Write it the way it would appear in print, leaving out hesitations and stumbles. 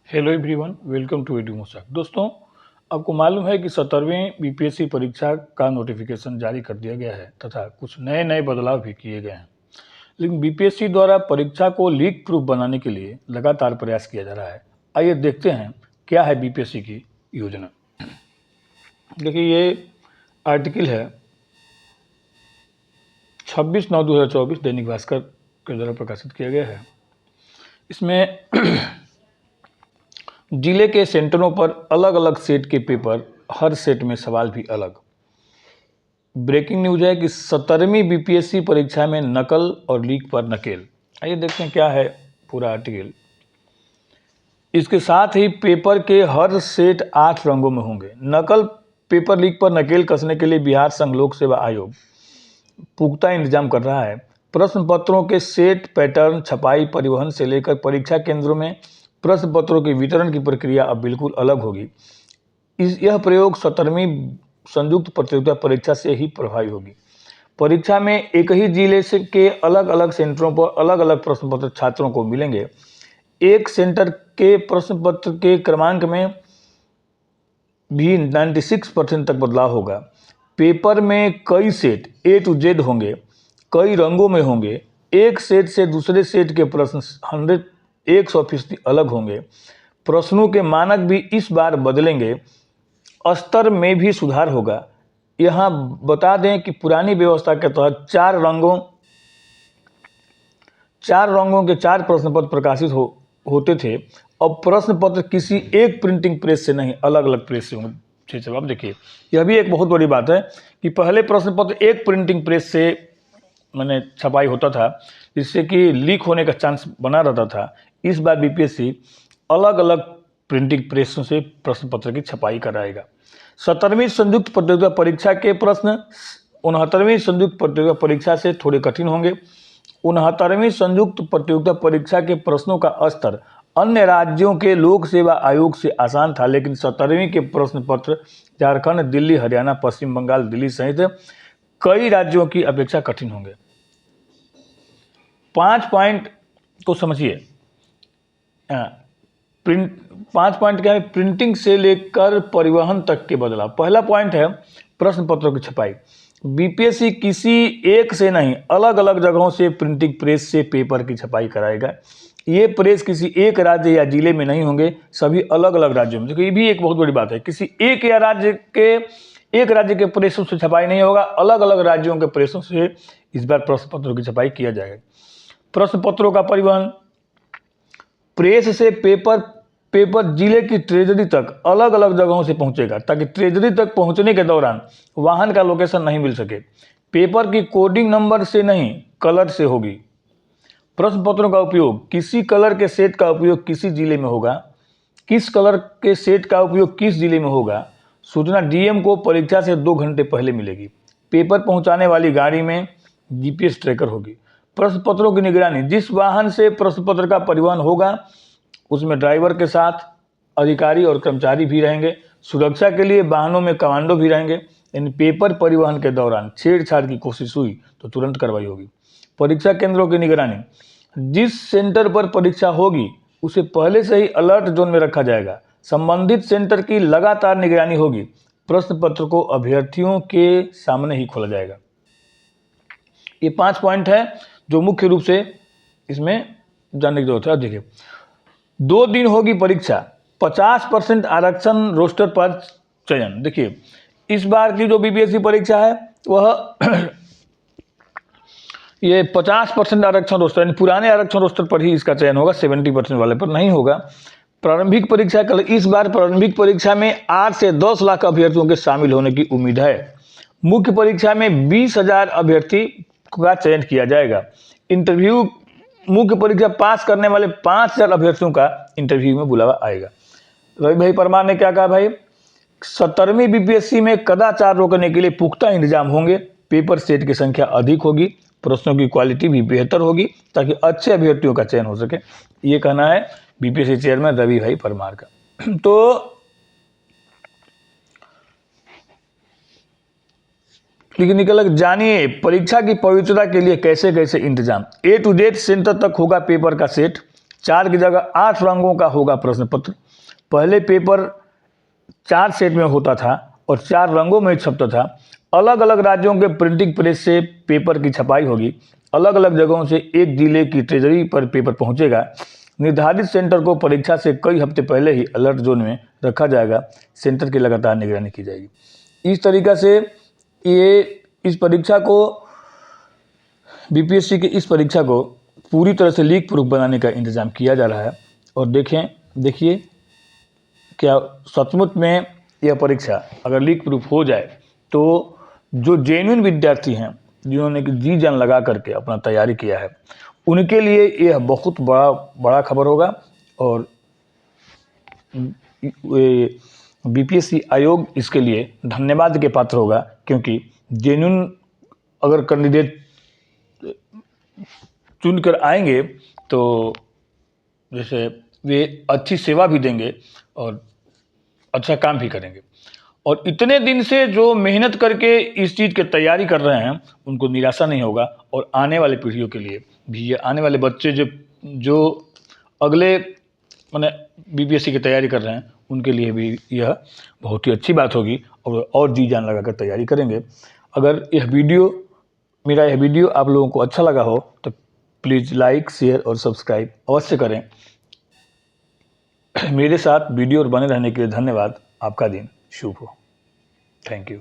Hello everyone, welcome to Edu Mosaic. दोस्तों, आपको मालूम है कि 17वीं बीपीएससी परीक्षा का नोटिफिकेशन जारी कर दिया गया है तथा कुछ नए नए बदलाव भी किए गए हैं। लेकिन बीपीएससी द्वारा परीक्षा को लीक प्रूफ बनाने के लिए लगातार प्रयास किया जा रहा है। आइए देखते हैं क्या है बीपीएससी की योजना। देखिए, ये आर्टिकल है 26/9/2024 दैनिक भास्कर के द्वारा प्रकाशित किया गया है। इसमें जिले के सेंटरों पर अलग अलग सेट के पेपर, हर सेट में सवाल भी अलग। ब्रेकिंग न्यूज है कि 17वीं बीपीएससी परीक्षा में नकल और लीक पर नकेल। आइए देखते हैं क्या है पूरा आर्टिकल। इसके साथ ही पेपर के हर सेट 8 रंगों में होंगे। नकल पेपर लीक पर नकेल कसने के लिए बिहार संघ लोक सेवा आयोग पुख्ता इंतजाम कर रहा है। प्रश्न पत्रों के सेट, पैटर्न, छपाई, परिवहन से लेकर परीक्षा केंद्रों में प्रश्न पत्रों के वितरण की प्रक्रिया अब बिल्कुल अलग होगी। यह प्रयोग 17वीं संयुक्त प्रतियोगिता परीक्षा से ही प्रभावी होगी। परीक्षा में एक ही जिले से के अलग अलग सेंटरों पर अलग अलग प्रश्न पत्र छात्रों को मिलेंगे। एक सेंटर के प्रश्न पत्र के क्रमांक में भी 96% तक बदलाव होगा। पेपर में कई सेट A to Z होंगे, कई रंगों में होंगे। एक सेट से दूसरे सेट के प्रश्न 100% अलग होंगे। प्रश्नों के मानक भी इस बार बदलेंगे। स्तर में भी सुधार होगा। यहाँ बता दें कि पुरानी व्यवस्था के तहत 4 रंगों के 4 प्रश्न पत्र प्रकाशित होते थे। अब प्रश्न पत्र किसी एक प्रिंटिंग प्रेस से नहीं, अलग अलग प्रेस से होंगे। जवाब देखिए, यह भी एक बहुत बड़ी बात है कि पहले प्रश्न पत्र एक प्रिंटिंग प्रेस से छपाई होता था, जिससे कि लीक होने का चांस बना रहता था। इस बार बीपीएससी अलग अलग प्रिंटिंग प्रेसों से प्रश्न पत्र की छपाई कराएगा। 17वीं संयुक्त प्रतियोगिता परीक्षा के प्रश्न 69वीं संयुक्त प्रतियोगिता परीक्षा से थोड़े कठिन होंगे। 69वीं संयुक्त प्रतियोगिता परीक्षा के प्रश्नों का स्तर अन्य राज्यों के लोक सेवा आयोग से आसान था, लेकिन 17वीं के प्रश्न पत्र झारखंड, दिल्ली, हरियाणा, पश्चिम बंगाल, दिल्ली सहित कई राज्यों की अपेक्षा कठिन होंगे। 5 पॉइंट को समझिए। 5 पॉइंट क्या है? प्रिंटिंग से लेकर परिवहन तक के बदलाव। पहला पॉइंट है प्रश्न पत्रों की छपाई। बीपीएससी किसी एक से नहीं, अलग अलग जगहों से प्रिंटिंग प्रेस से पेपर की छपाई कराएगा। ये प्रेस किसी एक राज्य या जिले में नहीं होंगे, सभी अलग अलग राज्यों में। देखिए, ये भी एक बहुत बड़ी बात है। किसी एक राज्य के प्रेसों से छपाई नहीं होगा, अलग अलग राज्यों के प्रेसों से इस बार प्रश्न पत्रों की छपाई किया जाएगा। प्रश्न पत्रों का परिवहन, प्रेस से पेपर जिले की ट्रेजरी तक अलग अलग जगहों से पहुंचेगा, ताकि ट्रेजरी तक पहुंचने के दौरान वाहन का लोकेशन नहीं मिल सके। पेपर की कोडिंग नंबर से नहीं, कलर से होगी। प्रश्न पत्रों का उपयोग, किसी कलर के सेट का उपयोग किसी जिले में होगा, किस कलर के सेट का उपयोग किस जिले में होगा, सूचना डीएम को परीक्षा से 2 घंटे पहले मिलेगी। पेपर पहुंचाने वाली गाड़ी में जीपीएस ट्रैकर होगी। प्रश्न पत्रों की निगरानी, जिस वाहन से प्रश्न पत्र का परिवहन होगा उसमें ड्राइवर के साथ अधिकारी और कर्मचारी भी रहेंगे। सुरक्षा के लिए वाहनों में कमांडो भी रहेंगे। इन पेपर परिवहन के दौरान छेड़छाड़ की कोशिश हुई तो तुरंत कार्रवाई होगी। परीक्षा केंद्रों की निगरानी, जिस सेंटर पर परीक्षा होगी उसे पहले से ही अलर्ट जोन में रखा जाएगा। संबंधित सेंटर की लगातार निगरानी होगी। प्रश्न पत्र को अभ्यर्थियों के सामने ही खोला जाएगा। ये 5 पॉइंट है जो मुख्य रूप से इसमें जानने की जरूरत है। देखिए, 2 दिन होगी परीक्षा, 50% आरक्षण रोस्टर पर चयन। देखिए, इस बार की जो बीपीएससी परीक्षा है वह ये 50% आरक्षण रोस्टर, पुराने आरक्षण रोस्टर पर ही इसका चयन होगा, 70% वाले पर नहीं होगा। प्रारंभिक परीक्षा कल, इस बार प्रारंभिक परीक्षा में 8 से 10 लाख अभ्यर्थियों के शामिल होने की उम्मीद है। मुख्य परीक्षा में 20,000 अभ्यर्थी का चयन किया जाएगा। इंटरव्यू, मुख्य परीक्षा पास करने वाले 5,000 अभ्यर्थियों का इंटरव्यू में बुलावा आएगा। रवि भाई परमार ने क्या कहा भाई? 17वीं बीपीएससी में कदाचार रोकने के लिए पुख्ता इंतजाम होंगे। पेपर सेट की संख्या अधिक होगी, प्रश्नों की क्वालिटी भी बेहतर होगी, ताकि अच्छे अभ्यर्थियों का चयन हो सके। ये कहना है बीपीएससी चेयरमैन रवि भाई परमार का। तो लेकिन निकल जानिए परीक्षा की पवित्रता के लिए कैसे कैसे इंतजाम। A to Z सेंटर तक होगा पेपर का सेट, 4 की जगह 8 रंगों का होगा प्रश्न पत्र। पहले पेपर 4 सेट में होता था और 4 रंगों में छपता था। अलग अलग राज्यों के प्रिंटिंग प्रेस से पेपर की छपाई होगी। अलग अलग जगहों से एक जिले की ट्रेजरी पर पेपर पहुंचेगा। निर्धारित सेंटर को परीक्षा से कई हफ्ते पहले ही अलर्ट जोन में रखा जाएगा। सेंटर की लगातार निगरानी की जाएगी। इस तरीक़ा से ये इस परीक्षा को, बीपीएससी की इस परीक्षा को पूरी तरह से लीक प्रूफ बनाने का इंतज़ाम किया जा रहा है। और देखिए क्या सचमुच में यह परीक्षा अगर लीक प्रूफ हो जाए तो जो जेन्युइन विद्यार्थी हैं, जिन्होंने कि जी जान लगा करके अपना तैयारी किया है, उनके लिए यह बहुत बड़ा खबर होगा। और बीपीएससी आयोग इसके लिए धन्यवाद के पात्र होगा, क्योंकि जेन्युइन अगर कैंडिडेट चुन कर आएंगे तो जैसे वे अच्छी सेवा भी देंगे और अच्छा काम भी करेंगे। और इतने दिन से जो मेहनत करके इस चीज़ की तैयारी कर रहे हैं, उनको निराशा नहीं होगा। और आने वाले पीढ़ियों के लिए भी, ये आने वाले बच्चे जो अगले माने बीपीएससी की तैयारी कर रहे हैं, उनके लिए भी यह बहुत ही अच्छी बात होगी और जी जान लगा कर तैयारी करेंगे। अगर मेरा यह वीडियो आप लोगों को अच्छा लगा हो तो प्लीज़ लाइक, शेयर और सब्सक्राइब अवश्य करें। मेरे साथ वीडियो और बने रहने के लिए धन्यवाद। आपका दिन शुभ हो। Thank you.